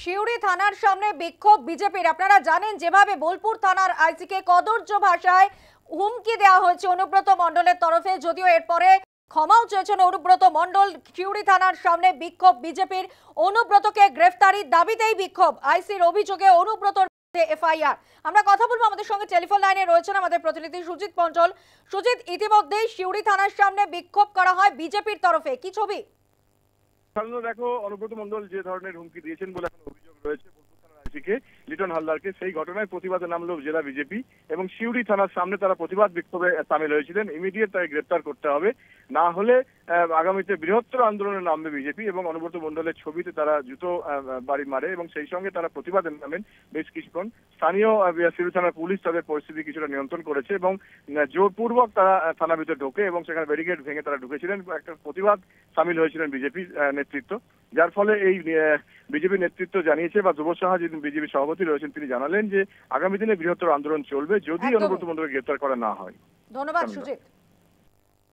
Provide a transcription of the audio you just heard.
সিউড়ি থানার সামনে বিক্ষোভ বিজেপির। আপনারা জানেন যেভাবে বোলপুর থানার আইসিকে কদর্য ভাষায় হুমকি দেওয়া হয়েছে অনুব্রত মণ্ডলের তরফে, যদিও এরপরে ক্ষমাও চেয়েছেন অনুব্রত মণ্ডল। সিউড়ি থানার সামনে বিক্ষোভ বিজেপির, অনুব্রতকে গ্রেফতারির দাবিতেই বিক্ষোভ। আইসির অভিযোগে অনুব্রতর এফআইআর। আমরা কথা বলবো, আমাদের সঙ্গে টেলিফোন লাইনে রয়েছেন আমাদের প্রতিনিধি সুজিত মণ্ডল। সুজিত, ইতিমধ্যেই সিউড়ি থানার সামনে বিক্ষোভ করা হয় বিজেপির তরফে, কি ছবি? দেখো, অনুব্রত মণ্ডল যে ধরনের হুমকি দিয়েছেন বলে এখন অভিযোগ রয়েছে বোলপুর থানার আইসিকে লিটন হালদারকে, সেই ঘটনায় প্রতিবাদে নামলো জেলা বিজেপি এবং সিউড়ি থানার সামনে তারা প্রতিবাদ বিক্ষোভে সামিল হয়েছিলেন। ইমিডিয়েট তাকে গ্রেপ্তার করতে হবে, না হলে আগামীতে বৃহত্তর আন্দোলনে নামবে বিজেপি। এবং অনুব্রত মণ্ডলের ছবিতে তারা জুতো বাড়ি মারে এবং সেই সঙ্গে তারা প্রতিবাদে নামেন বেশ কিছুক্ষণ। স্থানীয় সিউড়ি থানার পুলিশ তাদের পরিস্থিতি কিছুটা নিয়ন্ত্রণ করেছে এবং জোরপূর্বক তারা থানার ভিতরে ঢোকে এবং সেখানে ব্যারিকেড ভেঙে তারা ঢুকেছিলেন। একটা প্রতিবাদ সামিল হয়েছিলেন বিজেপি নেতৃত্ব, যার ফলে এই বিজেপি নেতৃত্ব জানিয়েছে বা ধ্রুব সাহা যিনি বিজেপি সভাপতি রয়েছেন তিনি জানালেন যে আগামী দিনে বৃহত্তর আন্দোলন চলবে যদি অনুব্রত মণ্ডলকে গ্রেপ্তার করা না হয়। ধন্যবাদ সুজিত।